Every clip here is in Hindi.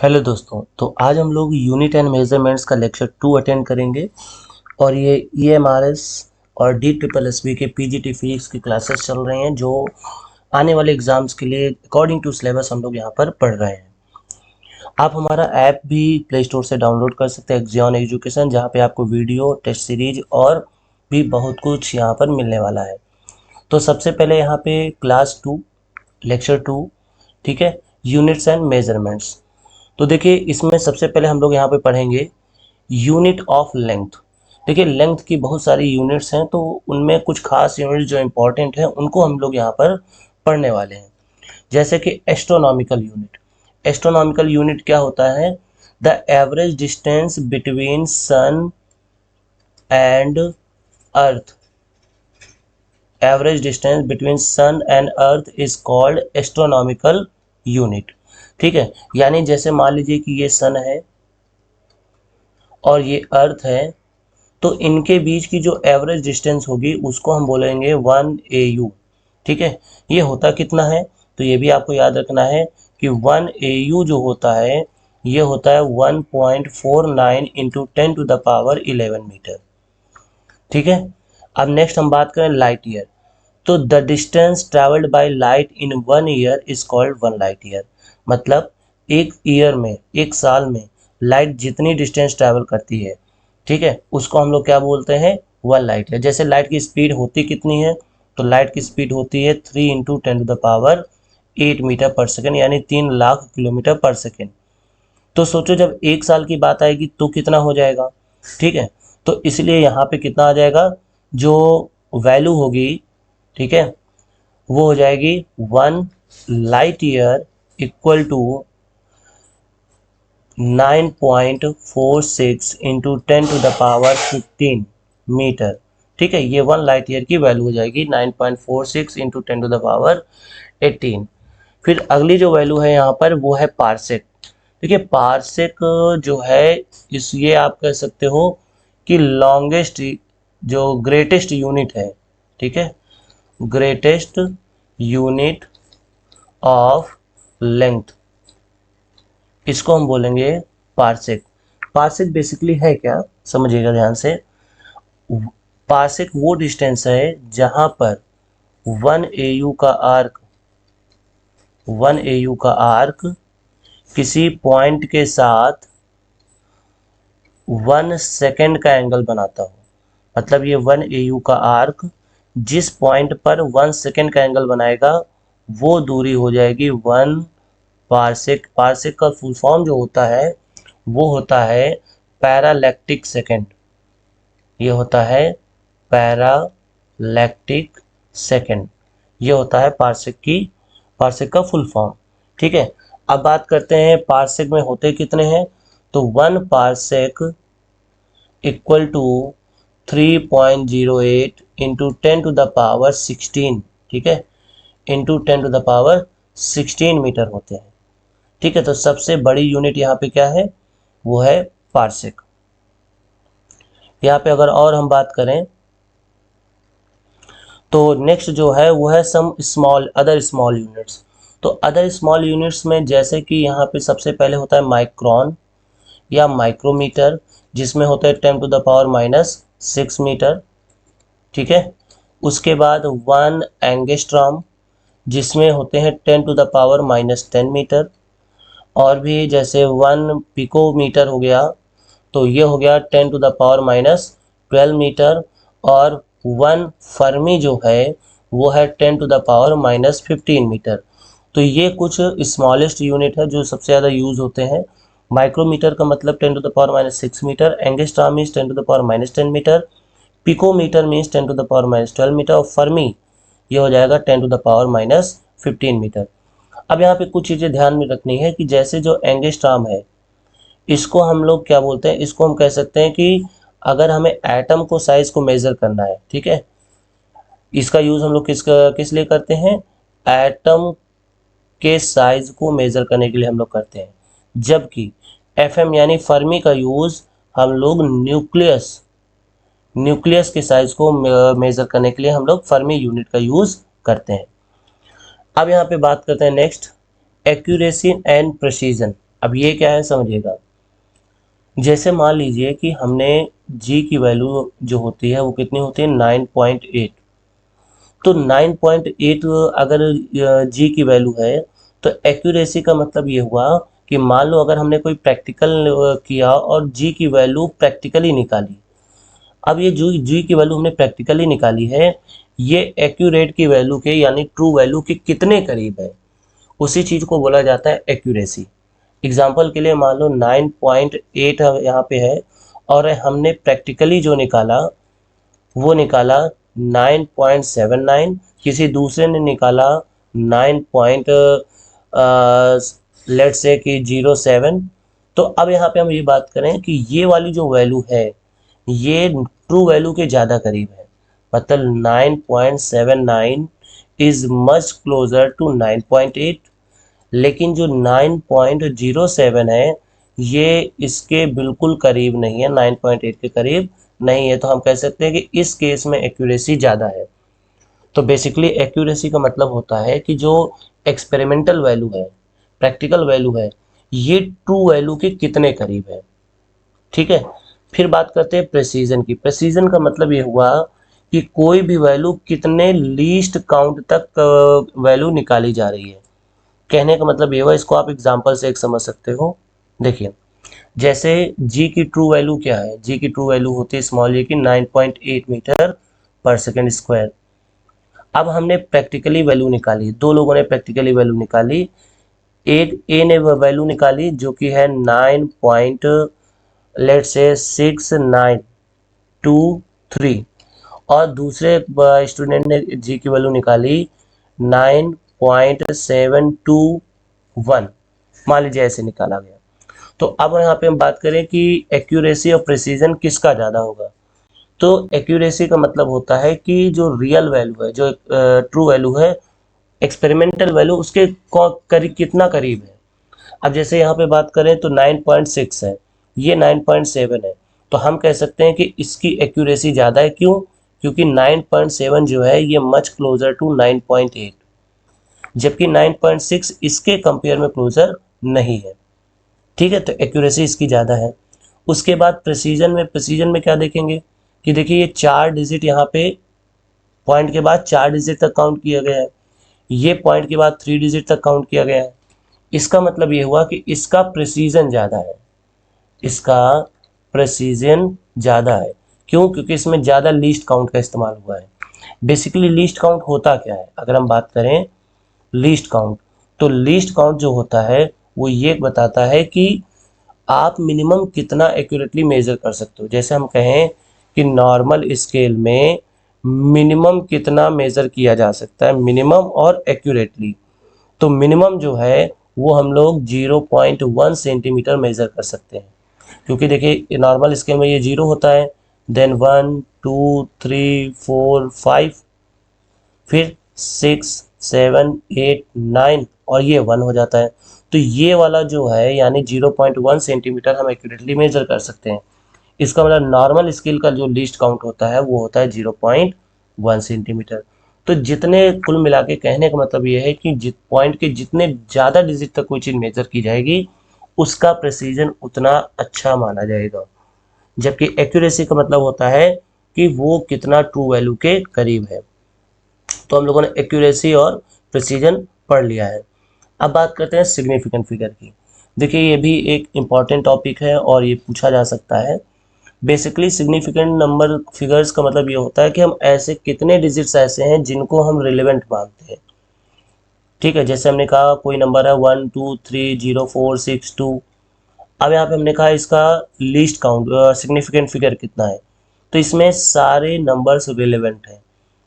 हेलो दोस्तों। तो आज हम लोग यूनिट एंड मेजरमेंट्स का लेक्चर 2 अटेंड करेंगे और ये EMRS और DSSS के PGT फिजिक्स की क्लासेस चल रही हैं जो आने वाले एग्जाम्स के लिए अकॉर्डिंग टू सिलेबस हम लोग यहाँ पर पढ़ रहे हैं। आप हमारा ऐप भी प्ले स्टोर से डाउनलोड कर सकते हैं, एक्जियन एजुकेशन, जहाँ पे आपको वीडियो, टेस्ट सीरीज और भी बहुत कुछ यहाँ पर मिलने वाला है। तो सबसे पहले यहाँ पे क्लास 2 लेक्चर 2, ठीक है, यूनिट्स एंड मेजरमेंट्स। तो देखिए इसमें सबसे पहले हम लोग यहाँ पे पढ़ेंगे यूनिट ऑफ लेंथ। देखिए लेंथ की बहुत सारी यूनिट्स हैं, तो उनमें कुछ खास यूनिट जो इम्पोर्टेंट हैं उनको हम लोग यहाँ पर पढ़ने वाले हैं। जैसे कि एस्ट्रोनॉमिकल यूनिट। एस्ट्रोनॉमिकल यूनिट क्या होता है? The average distance between sun and earth. Average distance between sun and earth is called astronomical unit. ठीक है, यानी जैसे मान लीजिए कि ये सन है और ये अर्थ है, तो इनके बीच की जो एवरेज डिस्टेंस होगी उसको हम बोलेंगे 1 AU। ठीक है, ये होता कितना है? तो ये भी आपको याद रखना है कि 1 AU जो होता है ये होता है 1.49 इंटू 10⁻11 मीटर। ठीक है, अब नेक्स्ट हम बात करें लाइट ईयर। तो the distance travelled by light in 1 year is called 1 light year. मतलब एक ईयर में, एक साल में लाइट जितनी डिस्टेंस ट्रैवल करती है, ठीक है, उसको हम लोग क्या बोलते हैं? 1 लाइट ईयर। जैसे लाइट की स्पीड होती कितनी है? तो लाइट की स्पीड होती है 3 इंटू 10⁻8 मीटर पर सेकेंड, यानी 3 लाख किलोमीटर पर सेकेंड। तो सोचो जब एक साल की बात आएगी तो कितना हो जाएगा? ठीक है, तो इसलिए यहाँ पे कितना आ जाएगा? जो वैल्यू होगी, ठीक है, वो हो जाएगी 1 light year equal to 9.46 into 10⁻15 metre. ठीक है, ये 1 लाइट ईयर की वैल्यू हो जाएगी 9.46 इंटू 10⁻18। फिर अगली जो वैल्यू है यहाँ पर वो है पार्सेक। देखिए पार्सेक जो है इस ये आप कह सकते हो कि लॉन्गेस्ट, जो ग्रेटेस्ट यूनिट है, ठीक है, ग्रेटेस्ट यूनिट ऑफ लेंथ, इसको हम बोलेंगे पार्सेक। पार्सेक बेसिकली है क्या, समझिएगा ध्यान से। पार्सेक वो डिस्टेंस है जहां पर 1 AU का आर्क, 1 AU का आर्क किसी पॉइंट के साथ 1 सेकेंड का एंगल बनाता हो। मतलब ये 1 AU का आर्क जिस पॉइंट पर 1 सेकेंड का एंगल बनाएगा वो दूरी हो जाएगी 1 पार्सेक। पार्सेक का फुल फॉर्म जो होता है वो होता है पैरालैक्टिक सेकेंड। ये होता है पैरालैक्टिक सेकेंड। ये होता है पार्सेक का फुल फॉर्म। ठीक है, अब बात करते हैं पार्सेक में होते कितने हैं। तो 1 पार्सेक इक्वल टू 3.08 इंटू 10⁻16, ठीक है, इंटू 10⁻16 मीटर होते हैं। ठीक है, तो सबसे बड़ी यूनिट यहाँ पे क्या है? वो है पार्सेक। यहाँ पे अगर और हम बात करें तो नेक्स्ट जो है वो है some small other small units. तो अदर स्मॉल यूनिट्स में जैसे कि यहाँ पे सबसे पहले होता है माइक्रोन या माइक्रोमीटर, जिसमें होता है 10⁻⁻6 मीटर। ठीक है, उसके बाद 1 एंगस्ट्रॉम, जिसमें होते हैं 10⁻⁻10 मीटर। और भी जैसे 1 पिकोमीटर हो गया, तो ये हो गया 10⁻12 मीटर। और 1 फर्मी जो है वो है 10⁻15 मीटर। तो ये कुछ स्मॉलेस्ट यूनिट है जो सबसे ज़्यादा यूज होते हैं। माइक्रोमीटर का मतलब 10⁻6 metre, angstrom means 10⁻10 metre, picometre means 10⁻12 metre, और फर्मी ये हो जाएगा 10⁻15 मीटर। अब यहाँ पे कुछ चीज़ें ध्यान में रखनी है कि जैसे जो एंगस्ट्रॉम है इसको हम लोग क्या बोलते हैं? इसको हम कह सकते हैं कि अगर हमें एटम को साइज को मेजर करना है, ठीक है, इसका यूज हम लोग किस लिए करते हैं? एटम के साइज को मेजर करने के लिए हम लोग करते हैं। जबकि FM यानी फर्मी का यूज हम लोग न्यूक्लियस के साइज को मेजर करने के लिए हम लोग फर्मी यूनिट का यूज करते हैं। अब यहाँ पे बात करते हैं नेक्स्ट एक्यूरेसी एंड प्रिसीजन। अब ये क्या है समझिएगा, जैसे मान लीजिए कि हमने जी की वैल्यू जो होती है वो कितनी होती है 9.8, तो 9.8 अगर जी की वैल्यू है तो एक्यूरेसी का मतलब ये हुआ कि मान लो अगर हमने कोई प्रैक्टिकल किया और जी की वैल्यू प्रैक्टिकली निकाली, अब ये जो जी की वैल्यू हमने प्रैक्टिकली निकाली है ये एक्यूरेट की वैल्यू के यानी ट्रू वैल्यू के कितने करीब है, उसी चीज़ को बोला जाता है एक्यूरेसी। एग्जाम्पल के लिए मान लो 9.8 यहाँ पे है और हमने प्रैक्टिकली जो निकाला वो निकाला 9.79, किसी दूसरे ने निकाला 9 पॉइंट लेट्स से कि 07। तो अब यहाँ पे हम ये बात करें कि ये वाली जो वैल्यू है ये ट्रू वैल्यू के ज़्यादा करीब है, मतलब 9.79 इज मच क्लोजर टू 9.8, लेकिन जो 9.07 है ये इसके बिल्कुल करीब नहीं है, 9.8 के करीब नहीं है, तो हम कह सकते हैं कि इस केस में एक्यूरेसी ज़्यादा है। तो बेसिकली एक्यूरेसी का मतलब होता है कि जो एक्सपेरिमेंटल वैल्यू है, प्रैक्टिकल वैल्यू है, ये ट्रू वैल्यू के कितने करीब है। ठीक है, फिर बात करते हैं प्रेसीजन की। प्रेसीजन का मतलब ये हुआ कि कोई भी वैल्यू कितने लीस्ट काउंट तक वैल्यू निकाली जा रही है। कहने का मतलब ये हुआ, इसको आप एग्जांपल से एक समझ सकते हो। देखिए जैसे जी की ट्रू वैल्यू क्या है, जी की ट्रू वैल्यू होती है स्मॉल ए की 9.8 मीटर पर सेकेंड स्क्वायर। अब हमने प्रैक्टिकली वैल्यू निकाली, दो लोगों ने प्रैक्टिकली वैल्यू निकाली, एक ए ने वैल्यू निकाली जो कि है 9 पॉइंट लेट से 6923, और दूसरे स्टूडेंट ने जी की वैल्यू निकाली 9.721, मान लीजिए ऐसे निकाला गया। तो अब यहाँ पे हम बात करें कि एक्यूरेसी और प्रिसीजन किसका ज़्यादा होगा, तो एक्यूरेसी का मतलब होता है कि जो रियल वैल्यू है, जो ट्रू वैल्यू है, एक्सपेरिमेंटल वैल्यू उसके करीब कितना करीब है। अब जैसे यहाँ पे बात करें तो 9.6 है, ये 9.7 है, तो हम कह सकते हैं कि इसकी एक्यूरेसी ज़्यादा है। क्यों? क्योंकि 9.7 जो है ये मच क्लोजर टू 9.8, जबकि 9.6 इसके कंपेयर में क्लोजर नहीं है। ठीक है, तो एक्यूरेसी इसकी ज़्यादा है। उसके बाद प्रेसीजन में क्या देखेंगे कि देखिए ये 4 डिजिट यहाँ पे पॉइंट के बाद 4 डिजिट तक काउंट किया गया है, ये पॉइंट के बाद 3 डिजिट तक काउंट किया गया है। इसका मतलब ये हुआ कि इसका प्रेसीजन ज़्यादा है, इसका प्रेसीजन ज़्यादा है। क्यों? क्योंकि इसमें ज़्यादा लीस्ट काउंट का इस्तेमाल हुआ है। बेसिकली लीस्ट काउंट होता क्या है, अगर हम बात करें लीस्ट काउंट, तो लीस्ट काउंट जो होता है वो ये बताता है कि आप मिनिमम कितना एक्यूरेटली मेजर कर सकते हो। जैसे हम कहें कि नॉर्मल स्केल में मिनिमम कितना मेजर किया जा सकता है, मिनिमम और एक्यूरेटली, तो मिनिमम जो है वो हम लोग 0.1 सेंटीमीटर मेजर कर सकते हैं। क्योंकि देखिए नॉर्मल स्केल में ये 0 होता है, देन 1 2 3 4 5, फिर 6 7 8 9 और ये 1 हो जाता है। तो ये वाला जो है यानी 0.1 सेंटीमीटर हम एक्यूरेटली मेजर कर सकते हैं। इसका मतलब नॉर्मल स्केल का जो लीस्ट काउंट होता है वो होता है 0.1 सेंटीमीटर। तो जितने कुल मिला के कहने का मतलब ये है कि पॉइंट के जितने ज़्यादा डिजिट तक कोई चीज़ मेजर की जाएगी उसका प्रेसीजन उतना अच्छा माना जाएगा, जबकि एक्यूरेसी का मतलब होता है कि वो कितना ट्रू वैल्यू के करीब है। तो हम लोगों ने एक्यूरेसी और प्रिसीजन पढ़ लिया है। अब बात करते हैं सिग्निफिकेंट फिगर की। देखिए ये भी एक इम्पॉर्टेंट टॉपिक है और ये पूछा जा सकता है। बेसिकली सिग्निफिकेंट नंबर फिगर्स का मतलब ये होता है कि हम ऐसे कितने डिजिट्स ऐसे हैं जिनको हम रिलेवेंट मानते हैं। ठीक है, जैसे हमने कहा कोई नंबर है 1 2 3 0 4 6 2, अब यहाँ पे हमने कहा इसका लीस्ट काउंट सिग्निफिकेंट फिगर कितना है, तो इसमें सारे नंबर्स रिलेवेंट हैं।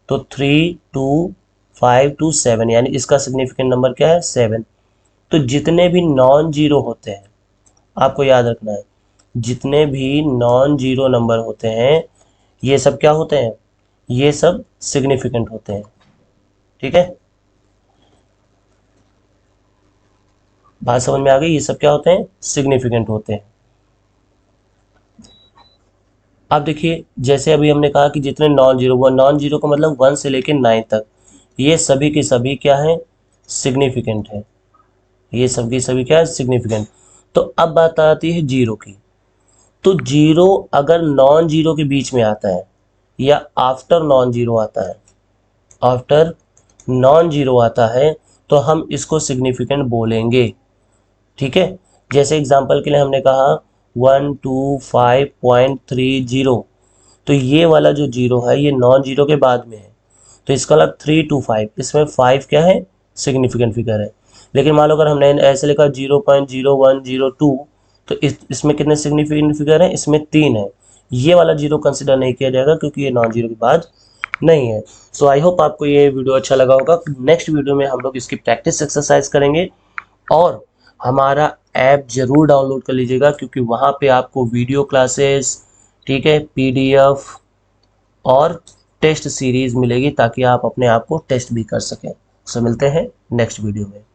तो 3 2 5 2 7 यानी इसका सिग्निफिकेंट नंबर क्या है 7। तो जितने भी नॉन जीरो होते हैं, आपको याद रखना है, जितने भी नॉन जीरो नंबर होते हैं ये सब क्या होते हैं, ये सब सिग्निफिकेंट होते हैं। ठीक है, बात समझ में आ गई, ये सब क्या होते हैं, सिग्निफिकेंट होते हैं। अब देखिए जैसे अभी हमने कहा कि जितने नॉन जीरो, वो नॉन जीरो का मतलब 1 से लेकर 9 तक, ये सभी के सभी क्या है, सिग्निफिकेंट है। ये सभी सभी क्या है, सिग्निफिकेंट। तो अब बात आती है जीरो की। तो जीरो अगर नॉन जीरो के बीच में आता है या आफ्टर नॉन जीरो आता है, आफ्टर नॉन जीरो आता है तो हम इसको सिग्निफिकेंट बोलेंगे। ठीक है, जैसे एग्जांपल के लिए हमने कहा 125.30, तो ये वाला जो जीरो है ये नॉन जीरो के बाद में है, तो इसका मतलब 325, इसमें 5 क्या है, सिग्निफिकेंट फिगर है। लेकिन मान लो अगर हमने ऐसे लिखा 0.0102, तो इसमें कितने सिग्निफिकेंट फिगर है, इसमें 3 है। ये वाला जीरो कंसिडर नहीं किया जाएगा क्योंकि ये नॉन जीरो के बाद नहीं है। सो आई होप आपको ये वीडियो अच्छा लगा होगा। नेक्स्ट वीडियो में हम लोग इसकी प्रैक्टिस एक्सरसाइज करेंगे, और हमारा ऐप ज़रूर डाउनलोड कर लीजिएगा क्योंकि वहाँ पे आपको वीडियो क्लासेस, ठीक है, पीडीएफ और टेस्ट सीरीज़ मिलेगी ताकि आप अपने आप को टेस्ट भी कर सकें। सो मिलते हैं नेक्स्ट वीडियो में।